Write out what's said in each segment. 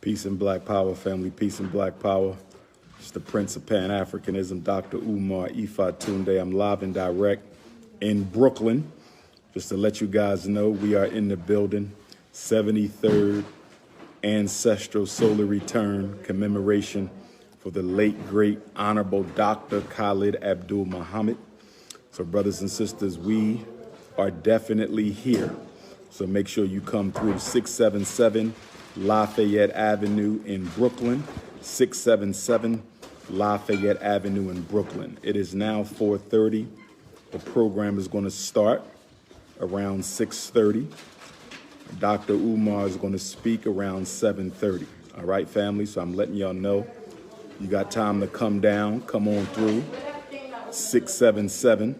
Peace and Black Power, family. Peace and Black Power. It's the Prince of Pan-Africanism, Dr. UMAR IFATUNDE. I'm live and direct in Brooklyn. Just to let you guys know, we are in the building. 73rd Ancestral Solar Return commemoration for the late, great, Honorable Dr. Khalid Abdul Muhammad. So, brothers and sisters, we are definitely here. So make sure you come through 677 Lafayette Avenue in Brooklyn, 677 Lafayette Avenue in Brooklyn. It is now 4:30. The program is going to start around 6:30. Dr. Umar is going to speak around 7:30. All right, family? So I'm letting y'all know you got time to come down, come on through. 677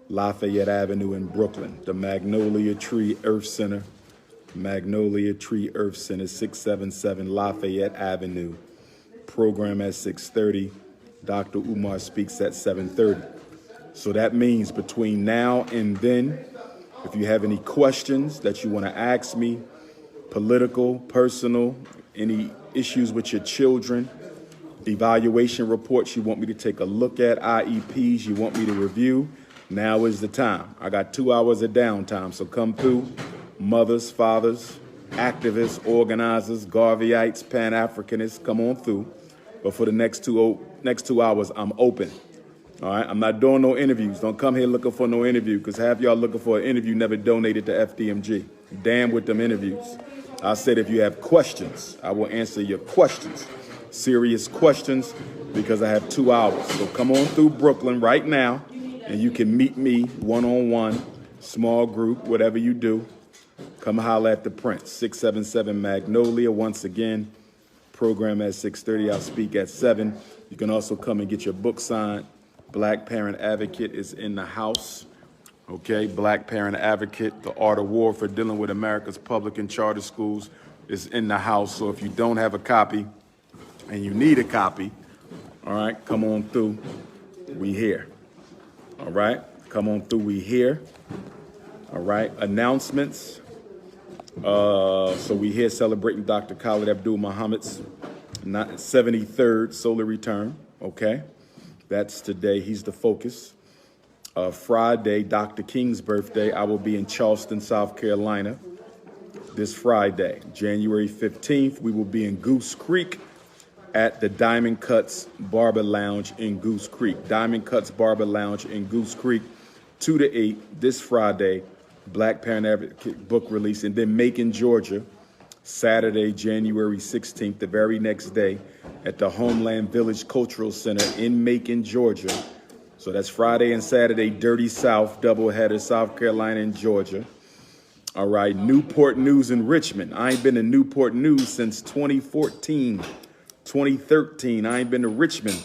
Lafayette Avenue in Brooklyn, the Magnolia Tree Earth Center. Magnolia Tree Earth Center, 677 Lafayette Avenue. Program at 6:30. Dr. Umar speaks at 7:30. So that means between now and then, if you have any questions that you want to ask me, political, personal, any issues with your children, evaluation reports you want me to take a look at, IEPs you want me to review, now is the time. I got 2 hours of downtime, so come through. Mothers, fathers, activists, organizers, Garveyites, Pan-Africanists, come on through. But for the next two hours, I'm open. All right, I'm not doing no interviews. Don't come here looking for no interview, because half y'all looking for an interview never donated to FDMG. Damn with them interviews. I said if you have questions, I will answer your questions. Serious questions, because I have 2 hours. So come on through Brooklyn right now, and you can meet me one-on-one, small group, whatever you do. Come holler at the Prince, 677 Magnolia. Once again, program at 6:30. I'll speak at 7. You can also come and get your book signed. Black Parent Advocate is in the house. Okay, Black Parent Advocate, The Art of War for Dealing with America's Public and Charter Schools is in the house. So if you don't have a copy and you need a copy, all right, come on through. We here. All right, come on through. We here. All right, announcements. So we here celebrating Dr. Khalid Abdul Muhammad's 73rd solar return. Okay, that's today. He's the focus. Friday, Dr. King's birthday. I will be in Charleston, South Carolina this Friday, January 15th. We will be in Goose Creek at the Diamond Cuts Barber Lounge in Goose Creek. Diamond Cuts Barber Lounge in Goose Creek, 2 to 8 this Friday. Black Parent Advocate book release. And then Macon, Georgia, Saturday, January 16th, the very next day, at the Homeland Village Cultural Center in Macon, Georgia. So that's Friday and Saturday, Dirty South, doubleheader, South Carolina and Georgia. All right, Newport News in Richmond. I ain't been to Newport News since 2014, 2013. I ain't been to Richmond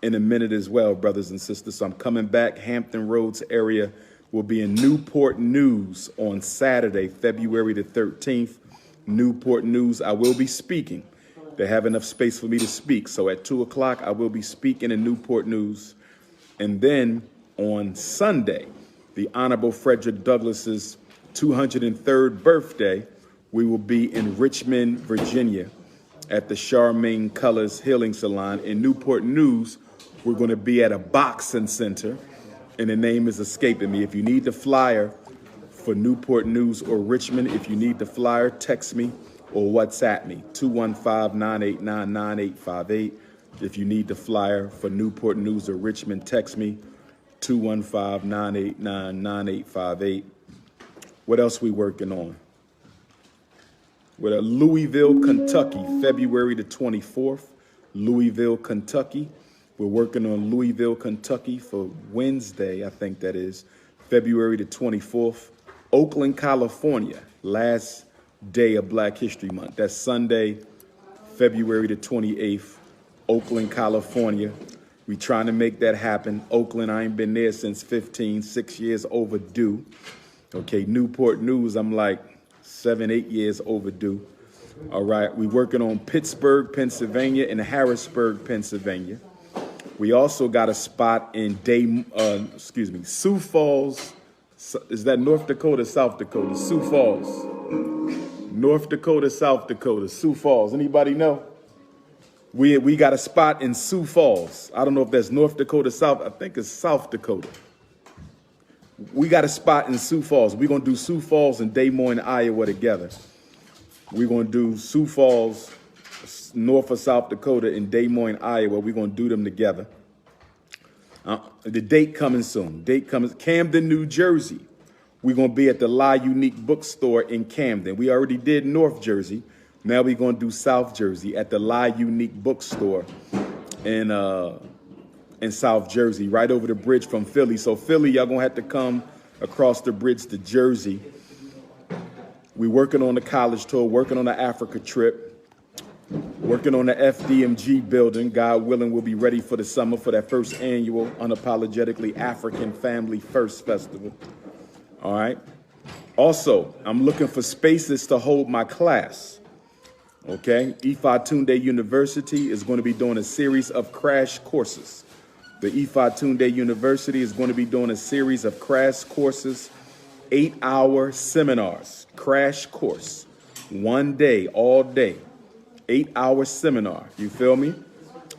in a minute as well, brothers and sisters. So I'm coming back. Hampton Roads area will be in Newport News on Saturday, February the 13th. Newport News, I will be speaking. They have enough space for me to speak. So at 2 o'clock, I will be speaking in Newport News. And then on Sunday, the Honorable Frederick Douglass's 203rd birthday, we will be in Richmond, Virginia at the Charmaine Colors Healing Salon. In Newport News, we're going to be at a boxing center, and the name is escaping me. If you need the flyer for Newport News or Richmond, if you need the flyer, text me or WhatsApp me, 215-989-9858. If you need the flyer for Newport News or Richmond, text me, 215-989-9858. What else we working on? We're at Louisville, Kentucky, February the 24th, Louisville, Kentucky. We're working on Louisville, Kentucky for Wednesday, I think that is, February the 24th. Oakland, California, last day of Black History Month. That's Sunday, February the 28th, Oakland, California. We trying to make that happen. Oakland, I ain't been there since 6 years overdue. Okay, Newport News, I'm like 7, 8 years overdue. All right, we working on Pittsburgh, Pennsylvania and Harrisburg, Pennsylvania. We also got a spot in Sioux Falls. Is that North Dakota, South Dakota? Sioux Falls. North Dakota, South Dakota, Sioux Falls. Anybody know? We got a spot in Sioux Falls. I don't know if that's North Dakota, South. I think it's South Dakota. We got a spot in Sioux Falls. We're going to do Sioux Falls and Des Moines, Iowa together. We're going to do Sioux Falls, North or South Dakota, and Des Moines, Iowa. We're going to do them together. The date coming soon. Date coming. Camden, New Jersey. We're going to be at the La Unique Bookstore in Camden. We already did North Jersey. Now we're going to do South Jersey at the La Unique Bookstore in South Jersey, right over the bridge from Philly. So Philly, y'all going to have to come across the bridge to Jersey. We're working on the college tour, working on the Africa trip, working on the FDMG building. God willing, we'll be ready for the summer for that first annual Unapologetically African Family First Festival. All right. Also, I'm looking for spaces to hold my class. Okay, IFATUNDE University is going to be doing a series of crash courses. The IFATUNDE University is going to be doing a series of crash courses, 8-hour seminars, crash course, 1 day, all day, 8-hour seminar. You feel me?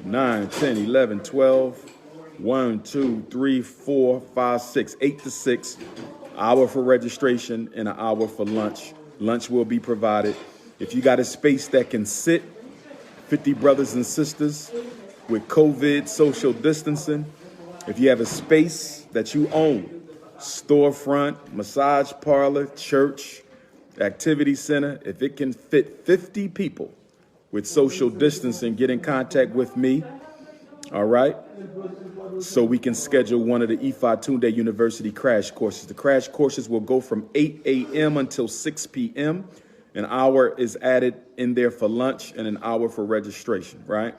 9, 10, 11, 12, 1, 2, 3, 4, 5, 6, 8 to 6, hour for registration and an hour for lunch. Lunch will be provided. If you got a space that can sit 50 brothers and sisters with COVID, social distancing, if you have a space that you own, storefront, massage parlor, church, activity center, if it can fit 50 people with social distancing, get in contact with me, all right? So we can schedule one of the IFATUNDE University crash courses. The crash courses will go from 8 a.m. until 6 p.m., An hour is added in there for lunch and an hour for registration, right?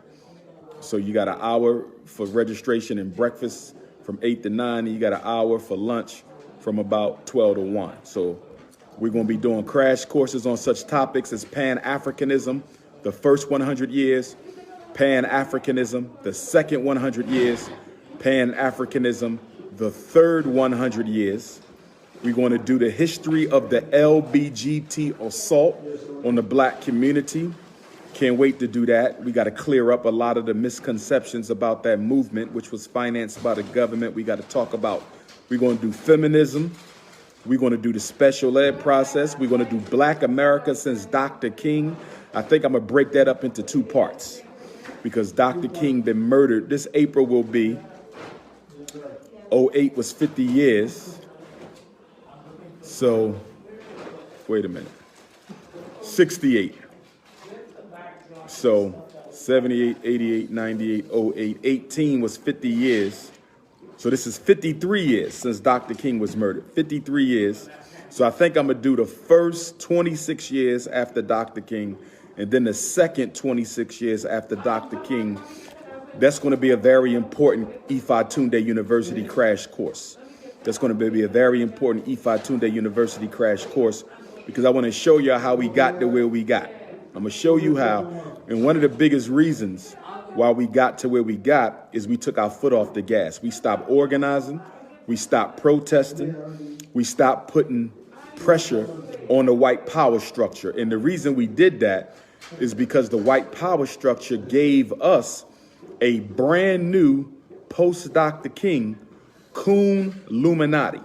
So you got an hour for registration and breakfast from 8 to 9, and you got an hour for lunch from about 12 to 1. So we're going to be doing crash courses on such topics as Pan-Africanism, the first 100 years, Pan-Africanism, the second 100 years, Pan-Africanism, the third 100 years. We're going to do the history of the LBGT assault on the black community. Can't wait to do that. We got to clear up a lot of the misconceptions about that movement, which was financed by the government. We got to talk about, we're going to do feminism. We're going to do the special ed process. We're going to do Black America since Dr. King. I think I'm going to break that up into 2 parts because Dr. King been murdered. This April will be, 08 was 50 years. So, wait a minute, 68. So, 78, 88, 98, 08, 18 was 50 years. So this is 53 years since Dr. King was murdered, 53 years. So I think I'm going to do the first 26 years after Dr. King, and then the second 26 years after Dr. King. That's going to be a very important IFATUNDE University crash course. That's going to be a very important IFATUNDE University crash course because I want to show you how we got to where we got. I'm going to show you how. And one of the biggest reasons why we got to where we got is we took our foot off the gas. We stopped organizing. We stopped protesting. We stopped putting pressure on the white power structure. And the reason we did that is because the white power structure gave us a brand new post-Dr. King Coon Illuminati.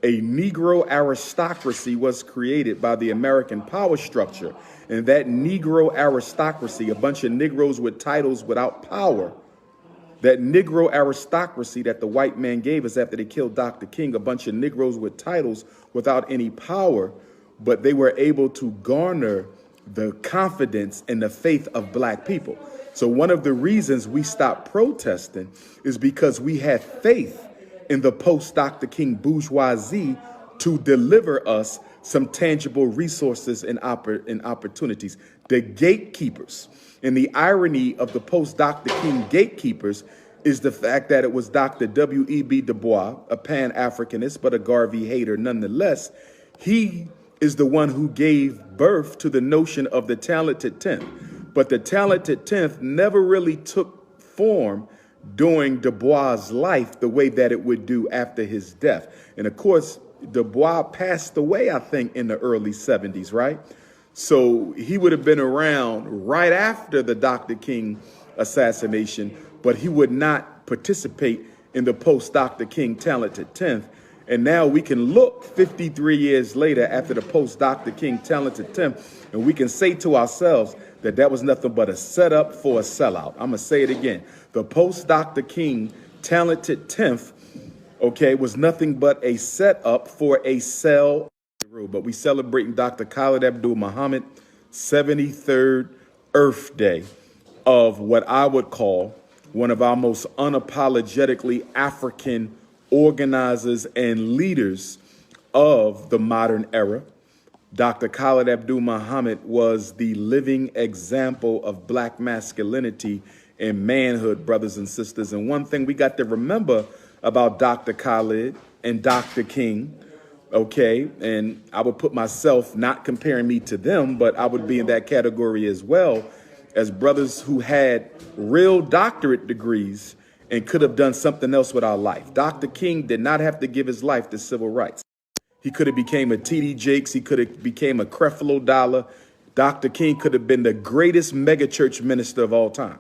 A Negro aristocracy was created by the American power structure. And that Negro aristocracy, a bunch of Negroes with titles without power, that Negro aristocracy that the white man gave us after they killed Dr. King, a bunch of Negroes with titles without any power, but they were able to garner the confidence and the faith of black people. So one of the reasons we stopped protesting is because we had faith in the post-Dr. King bourgeoisie to deliver us some tangible resources and opportunities. The gatekeepers. And the irony of the post-Dr. King gatekeepers is the fact that it was Dr. W.E.B. Du Bois, a Pan-Africanist, but a Garvey hater nonetheless. He is the one who gave birth to the notion of the talented 10th. But the talented 10th never really took form during Du Bois' life the way that it would do after his death. And of course, Du Bois passed away, I think, in the early 70s, right? So he would have been around right after the Dr. King assassination, but he would not participate in the post-Dr. King talented 10th. And now we can look 53 years later after the post-Dr. King talented 10th, and we can say to ourselves that that was nothing but a setup for a sellout. I'm going to say it again. The post-Dr. King talented 10th, okay, was nothing but a setup for a sell. But we celebrating Dr. Khalid Abdul Muhammad 73rd Earth Day of what I would call one of our most unapologetically African organizers and leaders of the modern era. Dr. Khalid Abdul Muhammad was the living example of black masculinity and manhood, brothers and sisters. And one thing we got to remember about Dr. Khalid and Dr. King, okay, and I would put myself, not comparing me to them, but I would be in that category as well, as brothers who had real doctorate degrees and could have done something else with our life. Dr. King did not have to give his life to civil rights. He could have became a T.D. Jakes. He could have became a Creflo Dollar. Dr. King could have been the greatest megachurch minister of all time.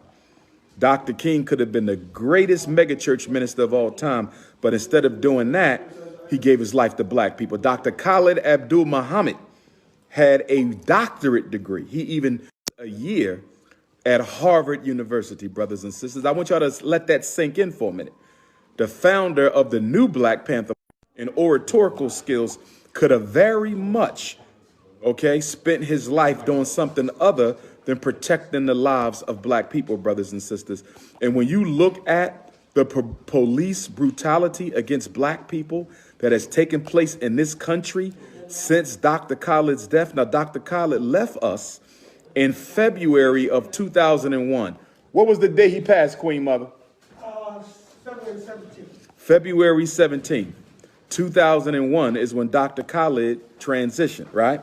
Dr. King could have been the greatest megachurch minister of all time, but instead of doing that, he gave his life to black people. Dr. Khalid Abdul Muhammad had a doctorate degree. He even a year at Harvard University, brothers and sisters. I want y'all to let that sink in for a minute. The founder of the new Black Panther and oratorical skills could have very much, okay, spent his life doing something other than protecting the lives of black people, brothers and sisters. And when you look at the police brutality against black people that has taken place in this country since Dr. Khalid's death. Now, Dr. Khalid left us in February of 2001. What was the day he passed, Queen Mother? February 17th. February 17th, 2001 is when Dr. Khalid transitioned, right?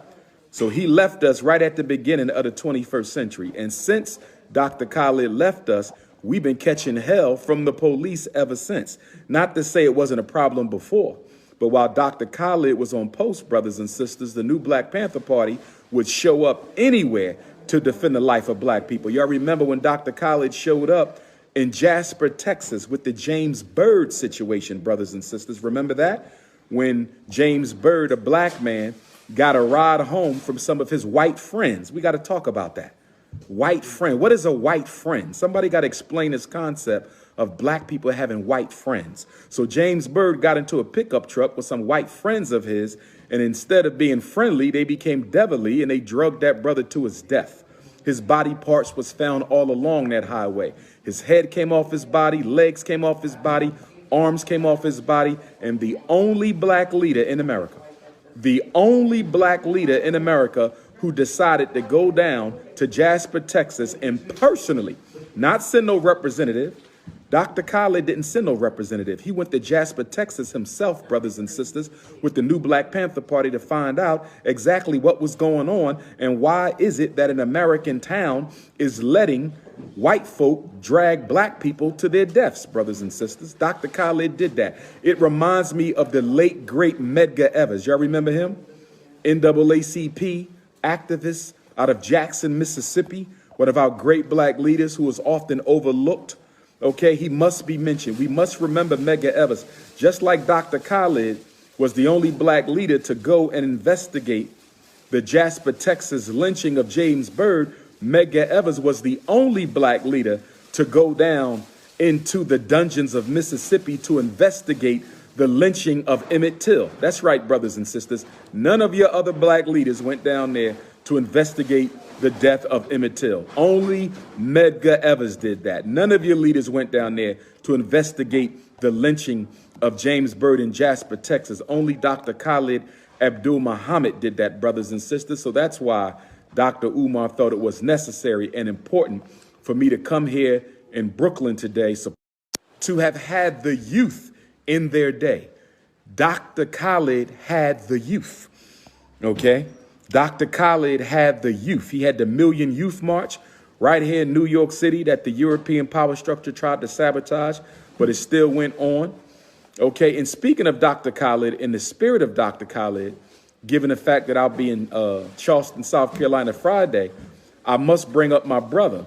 So he left us right at the beginning of the 21st century. And since Dr. Khalid left us, we've been catching hell from the police ever since. Not to say it wasn't a problem before, but while Dr. Khalid was on post, brothers and sisters, the new Black Panther Party would show up anywhere to defend the life of black people. Y'all remember when Dr. Khalid showed up in Jasper, Texas with the James Byrd situation, brothers and sisters. Remember that? When James Byrd, a black man, got a ride home from some of his white friends. We got to talk about that. White friend. What is a white friend? Somebody got to explain this concept of black people having white friends. So James Byrd got into a pickup truck with some white friends of his, and instead of being friendly, they became devilly, and they drugged that brother to his death. His body parts was found all along that highway. His head came off his body, legs came off his body, arms came off his body, and the only black leader in America, who decided to go down to Jasper, Texas, and personally, not send no representative. Dr. Khalid didn't send no representative. He went to Jasper, Texas himself, brothers and sisters, with the new Black Panther Party to find out exactly what was going on and why is it that an American town is letting white folk drag black people to their deaths, brothers and sisters. Dr. Khalid did that. It reminds me of the late, great Medgar Evers. Y'all remember him? NAACP activist out of Jackson, Mississippi, one of our great black leaders who was often overlooked. Okay, he must be mentioned. We must remember Medgar Evers. Just like Dr. Khalid was the only black leader to go and investigate the Jasper, Texas lynching of James Byrd, Medgar Evers was the only black leader to go down into the dungeons of Mississippi to investigate the lynching of Emmett Till. That's right, brothers and sisters. None of your other black leaders went down there to investigate the death of Emmett Till. Only Medgar Evers did that. None of your leaders went down there to investigate the lynching of James Byrd in Jasper, Texas. Only Dr. Khalid Abdul Muhammad did that, brothers and sisters. So that's why Dr. Umar thought it was necessary and important for me to come here in Brooklyn today to have had the youth in their day. Dr. Khalid had the youth, okay? Dr. Khalid had the youth. He had the Million Youth March right here in New York City that the European power structure tried to sabotage, but it still went on. Okay, and speaking of Dr. Khalid, in the spirit of Dr. Khalid, given the fact that I'll be in Charleston, South Carolina Friday, I must bring up my brother,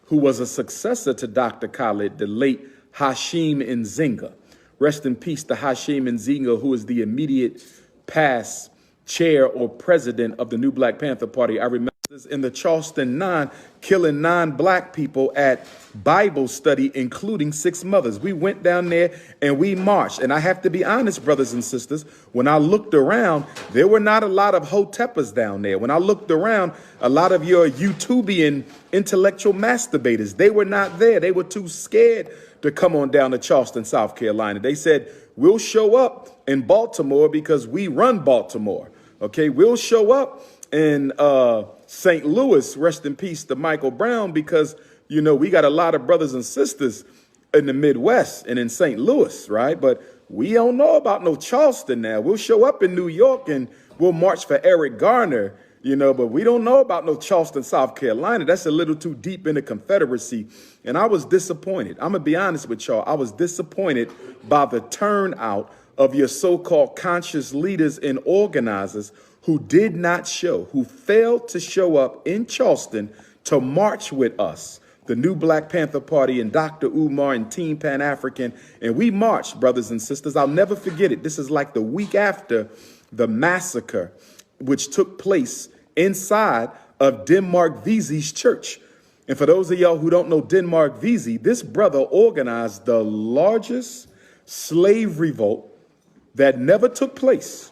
who was a successor to Dr. Khalid, the late Hashim Nzinga. Rest in peace to Hashim Nzinga, who is the immediate past chair or president of the New Black Panther Party. I remember in the Charleston 9, killing 9 black people at Bible study, including 6 mothers. We went down there and we marched. And I have to be honest, brothers and sisters, when I looked around, there were not a lot of hotepas down there. When I looked around, a lot of your YouTubian intellectual masturbators, they were not there. They were too scared to come on down to Charleston, South Carolina. They said, we'll show up in Baltimore because we run Baltimore. Okay, we'll show up in St. Louis, rest in peace to Michael Brown, because, you know, we got a lot of brothers and sisters in the Midwest and in St. Louis, right? But we don't know about no Charleston now. We'll show up in New York and we'll march for Eric Garner, you know, but we don't know about no Charleston, South Carolina. That's a little too deep in the Confederacy. And I was disappointed. I'm going to be honest with y'all. I was disappointed by the turnout of your so-called conscious leaders and organizers who did not show, who failed to show up in Charleston to march with us, the New Black Panther Party and Dr. Umar and Team Pan-African. And we marched, brothers and sisters. I'll never forget it. This is like the week after the massacre, which took place inside of Denmark Vesey's church. And for those of y'all who don't know Denmark Vesey, this brother organized the largest slave revolt that never took place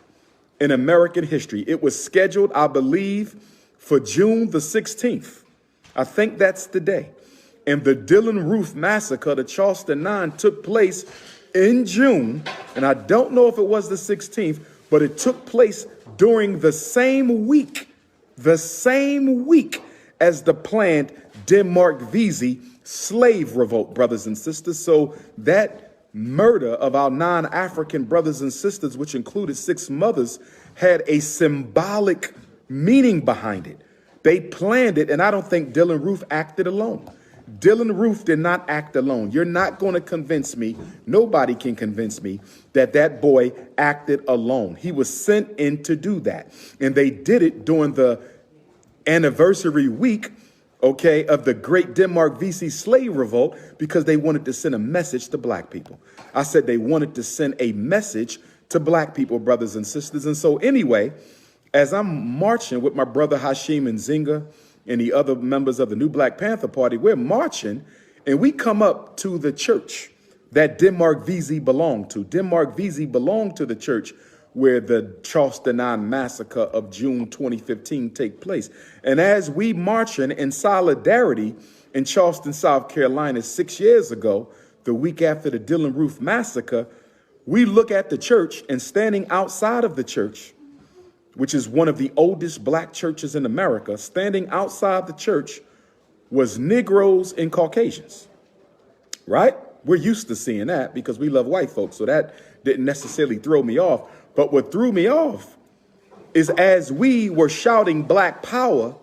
in American history. It was scheduled, I believe, for June the 16th. I think that's the day. And the Dillon Roof massacre, the Charleston 9, took place in June. And I don't know if it was the 16th, but it took place during the same week as the planned Denmark Vesey slave revolt, brothers and sisters. So that murder of our non-African brothers and sisters, which included 6 mothers, had a symbolic meaning behind it. They planned it, and I don't think Dillon Roof acted alone. Dillon Roof did not act alone. You're not going to convince me, nobody can convince me, that that boy acted alone. He was sent in to do that. And they did it during the anniversary week, okay, of the great Denmark Vesey slave revolt, because they wanted to send a message to black people. I said they wanted to send a message to black people, brothers and sisters. And so anyway, as I'm marching with my brother Hashim Nzinga and the other members of the New Black Panther Party, we're marching and we come up to the church that Denmark Vesey belonged to. Denmark Vesey belonged to the church where the Charleston 9 massacre of June 2015 take place. And as we marching in solidarity in Charleston, South Carolina 6 years ago, the week after the Dillon Roof massacre, we look at the church, and standing outside of the church, which is one of the oldest black churches in America, standing outside the church was Negroes and Caucasians, right? We're used to seeing that because we love white folks, so that didn't necessarily throw me off. But what threw me off is as we were shouting Black Power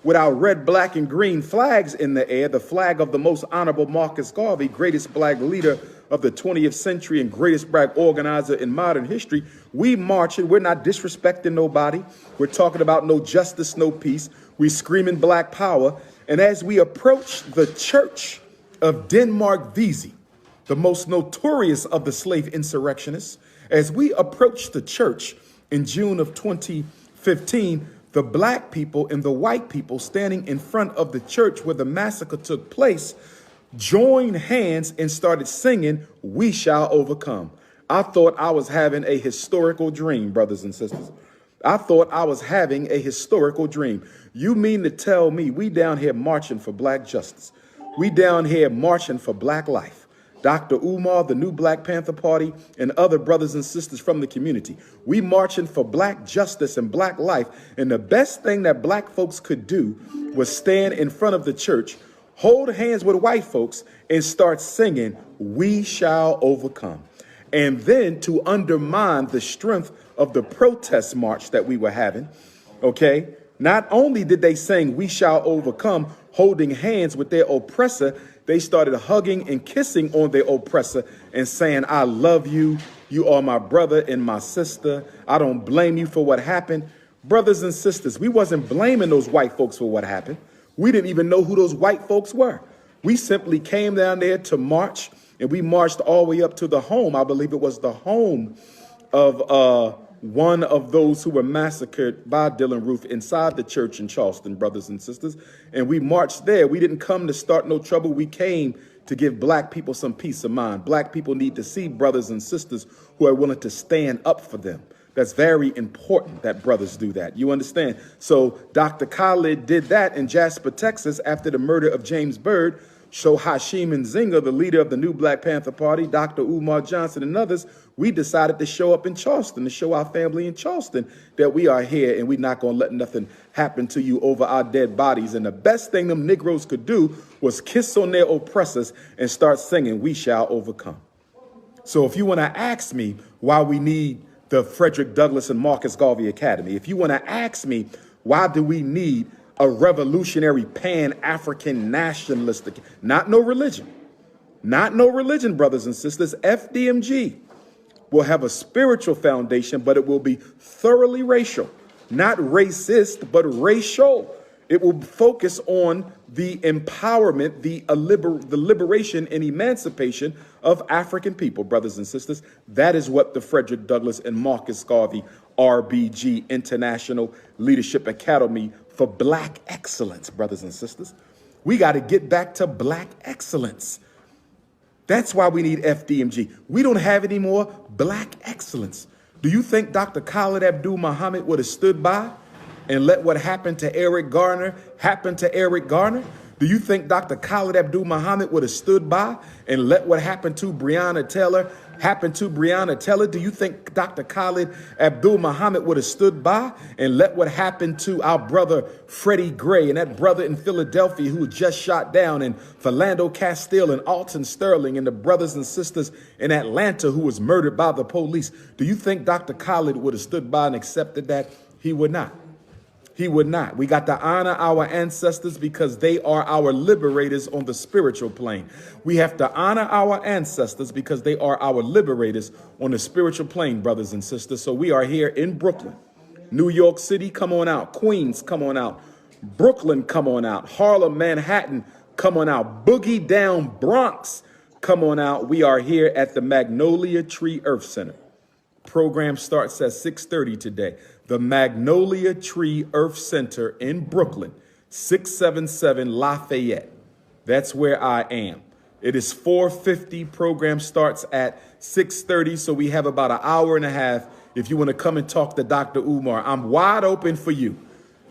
with our red, black, and green flags in the air, the flag of the most honorable Marcus Garvey, greatest black leader of the 20th century and greatest black organizer in modern history, we marching. We're not disrespecting nobody. We're talking about no justice, no peace. We screaming Black Power. And as we approach the church of Denmark Vesey, the most notorious of the slave insurrectionists, as we approach the church in June of 2015, the black people and the white people standing in front of the church where the massacre took place joined hands and started singing, "We Shall Overcome." I thought I was having a historical dream, brothers and sisters. I thought I was having a historical dream. You mean to tell me we down here marching for black justice? We down here marching for black life. Dr. Umar, the new Black Panther Party, and other brothers and sisters from the community. We marching for black justice and black life. And the best thing that black folks could do was stand in front of the church, hold hands with white folks, and start singing, "We shall overcome." And then to undermine the strength of the protest march that we were having, okay? Not only did they sing, "We shall overcome," holding hands with their oppressor, they started hugging and kissing on their oppressor and saying, "I love you. You are my brother and my sister. I don't blame you for what happened." Brothers and sisters, we wasn't blaming those white folks for what happened. We didn't even know who those white folks were. We simply came down there to march, and we marched all the way up to the home. I believe it was the home of one of those who were massacred by Dylann Roof inside the church in Charleston, brothers and sisters. And we marched there. We didn't come to start no trouble. We came to give black people some peace of mind. Black people need to see brothers and sisters who are willing to stand up for them. That's very important that brothers do that. You understand? So Dr. Khalid did that in Jasper, Texas, after the murder of James Byrd. So Hashim Nzinga, the leader of the new Black Panther Party, Dr. Umar Johnson and others, we decided to show up in Charleston, to show our family in Charleston that we are here and we're not going to let nothing happen to you over our dead bodies. And the best thing them Negroes could do was kiss on their oppressors and start singing, "We shall overcome." So if you want to ask me why we need the Frederick Douglass and Marcus Garvey Academy, if you want to ask me why do we need a revolutionary pan-African nationalistic, not no religion, brothers and sisters, FDMG will have a spiritual foundation, but it will be thoroughly racial, not racist, but racial. It will focus on the empowerment, the liberation and emancipation of African people, brothers and sisters. That is what the Frederick Douglass and Marcus Garvey RBG International Leadership Academy for Black Excellence, brothers and sisters. We got to get back to black excellence. That's why we need FDMG. We don't have any more black excellence. Do you think Dr. Khalid Abdul Muhammad would have stood by and let what happened to Eric Garner happen to Eric Garner? Do you think Dr. Khalid Abdul Muhammad would have stood by and let what happened to Breonna Taylor happen to Breonna Taylor? Do you think Dr. Khalid Abdul Muhammad would have stood by and let what happened to our brother Freddie Gray and that brother in Philadelphia who was just shot down, and Philando Castile and Alton Sterling and the brothers and sisters in Atlanta who was murdered by the police? Do you think Dr. Khalid would have stood by and accepted that? He would not. He would not. We got to honor our ancestors because they are our liberators on the spiritual plane. We have to honor our ancestors because they are our liberators on the spiritual plane, brothers and sisters. So we are here in Brooklyn. New York City, come on out. Queens, come on out. Brooklyn, come on out. Harlem, Manhattan, come on out. Boogie Down, Bronx, come on out. We are here at the Magnolia Tree Earth Center. Program starts at 6:30 today. The Magnolia Tree Earth Center in Brooklyn, 677 Lafayette. That's where I am. It is 4:50. Program starts at 6:30. So we have about an hour and a half if you want to come and talk to Dr. Umar. I'm wide open for you.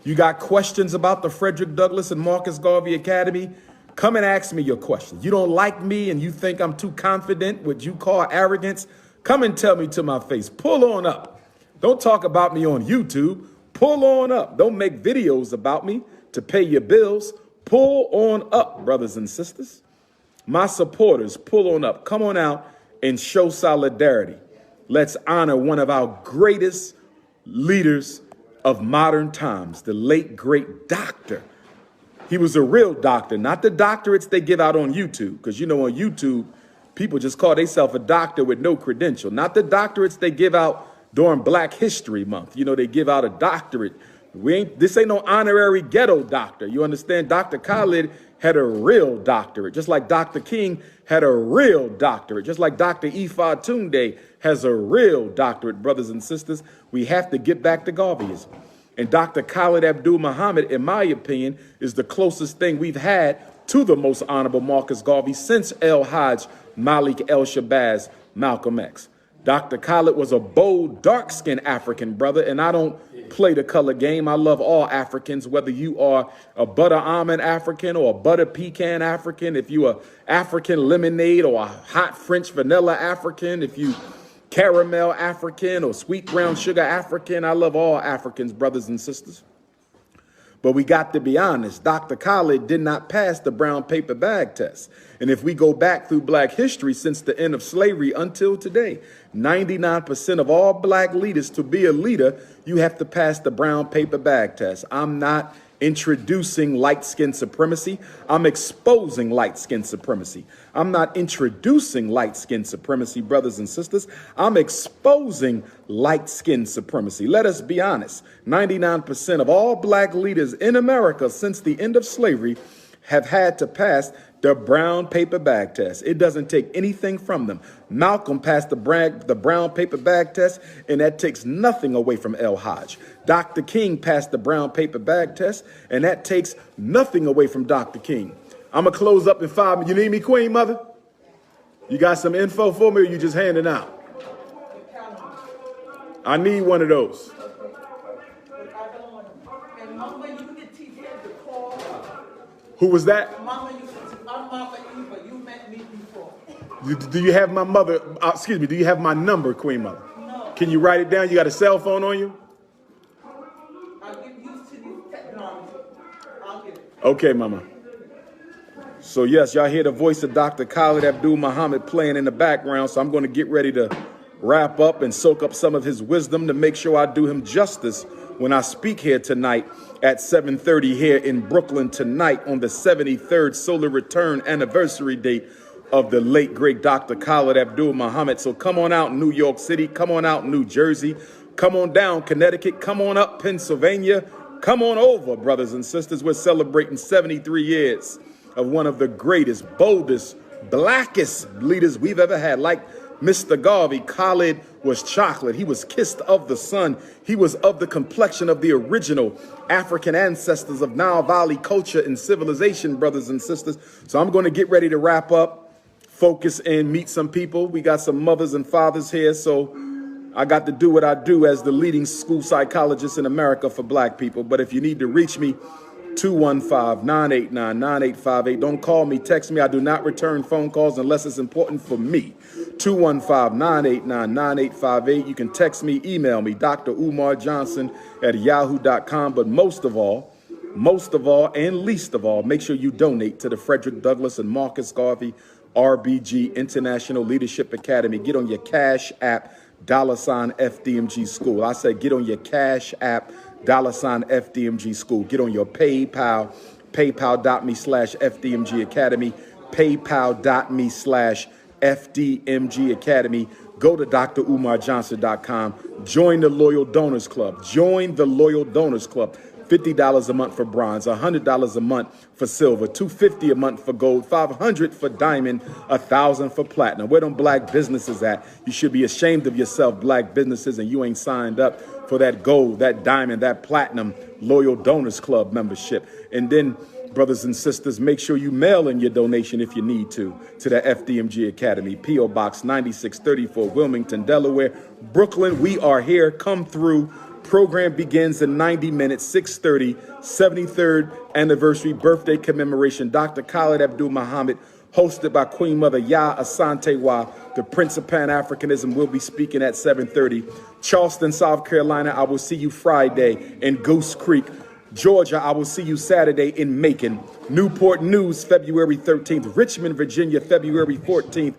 You got questions about the Frederick Douglass and Marcus Garvey Academy? Come and ask me your questions. You don't like me and you think I'm too confident, what you call arrogance? Come and tell me to my face. Pull on up. Don't talk about me on YouTube. Pull on up. Don't make videos about me to pay your bills. Pull on up, brothers and sisters. My supporters, pull on up. Come on out and show solidarity. Let's honor one of our greatest leaders of modern times, the late, great doctor. He was a real doctor, not the doctorates they give out on YouTube, because you know on YouTube, people just call themselves a doctor with no credential. Not the doctorates they give out during Black History Month. You know, they give out a doctorate. This ain't no honorary ghetto doctor. You understand? Dr. Khalid had a real doctorate, just like Dr. King had a real doctorate, just like Dr. Ifatunde has a real doctorate, brothers and sisters. We have to get back to Garveyism. And Dr. Khalid Abdul Muhammad, in my opinion, is the closest thing we've had to the most honorable Marcus Garvey since El Hajj, Malik El Shabazz, Malcolm X. Dr. Khalid was a bold, dark-skinned African brother, and I don't play the color game. I love all Africans, whether you are a butter almond African or a butter pecan African, if you are African lemonade or a hot French vanilla African, if you caramel African or sweet brown sugar African. I love all Africans, brothers and sisters. But we got to be honest, Dr. Khalid did not pass the brown paper bag test. And if we go back through black history since the end of slavery until today, 99% of all black leaders, to be a leader, you have to pass the brown paper bag test. I'm not introducing light skin supremacy. I'm exposing light skin supremacy. I'm not introducing light skin supremacy, brothers and sisters. I'm exposing light skin supremacy. Let us be honest. 99% of all black leaders in America since the end of slavery have had to pass the brown paper bag test. It doesn't take anything from them. Malcolm passed the brown paper bag test, and that takes nothing away from El Hajj. Dr. King passed the brown paper bag test, and that takes nothing away from Dr. King. I'm going to close up in 5 minutes. You need me, Queen Mother? You got some info for me, or you just handing out? I need one of those. Who was that? Mama Eva, you met me before. Do you have my mother, excuse me, do you have my number, Queen Mother? No. Can you write it down? You got a cell phone on you? I'll get used to this technology. I'll get it. Okay, Mama. So yes, y'all hear the voice of Dr. Khalid Abdul Muhammad playing in the background, so I'm going to get ready to wrap up and soak up some of his wisdom to make sure I do him justice when I speak here tonight at 7:30 here in Brooklyn tonight on the 73rd solar return anniversary date of the late, great Dr. Khalid Abdul Muhammad. So come on out, New York City. Come on out, New Jersey. Come on down, Connecticut. Come on up, Pennsylvania. Come on over, brothers and sisters. We're celebrating 73 years of one of the greatest, boldest, blackest leaders we've ever had. Like Mr. Garvey, Khalid was chocolate. He was kissed of the sun. He was of the complexion of the original African ancestors of Nile Valley culture and civilization, brothers and sisters. So I'm going to get ready to wrap up, focus, and meet some people. We got some mothers and fathers here, so I got to do what I do as the leading school psychologist in America for black people. But if you need to reach me, 215-989-9858. Don't call me, text me. I do not return phone calls unless it's important for me. 215-989-9858. You can text me, email me, Dr. UMAR Johnson at yahoo.com. But most of all, and least of all, make sure you donate to the Frederick Douglass and Marcus Garvey RBG International Leadership Academy. Get on your Cash App, $FDMG School. I said get on your Cash App, $FDMG School. Get on your PayPal, paypal.me/FDMG Academy, paypal.me/FDMG Academy. Go to drumarjohnson.com. Join the Loyal Donors Club. Join the Loyal Donors Club. $50 a month for bronze, $100 a month for silver, $250 a month for gold, $500 for diamond, $1,000 for platinum. Where them black businesses at? You should be ashamed of yourself, black businesses, and you ain't signed up for that gold, that diamond, that platinum Loyal Donors Club membership. And then, brothers and sisters, make sure you mail in your donation if you need to the FDMG Academy, P.O. Box 9634, Wilmington, Delaware. Brooklyn, we are here. Come through. Program begins in 90 minutes, 6:30, 73rd anniversary birthday commemoration. Dr. Khalid Abdul Muhammad, hosted by Queen Mother Ya Asantewa, the Prince of Pan-Africanism, will be speaking at 7:30. Charleston, South Carolina, I will see you Friday in Goose Creek. Georgia, I will see you Saturday in Macon. Newport News, February 13th. Richmond, Virginia, February 14th.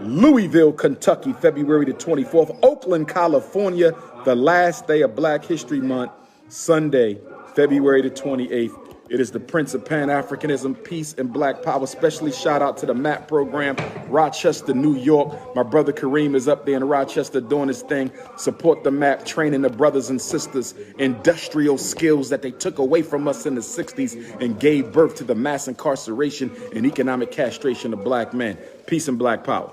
Louisville, Kentucky, February the 24th. Oakland, California, the last day of Black History Month, Sunday, February the 28th. It is the Prince of Pan-Africanism, Peace, and Black Power. Especially shout out to the MAP program, Rochester, New York. My brother Kareem is up there in Rochester doing his thing. Support the MAP, training the brothers and sisters, industrial skills that they took away from us in the 60s and gave birth to the mass incarceration and economic castration of black men. Peace and Black Power.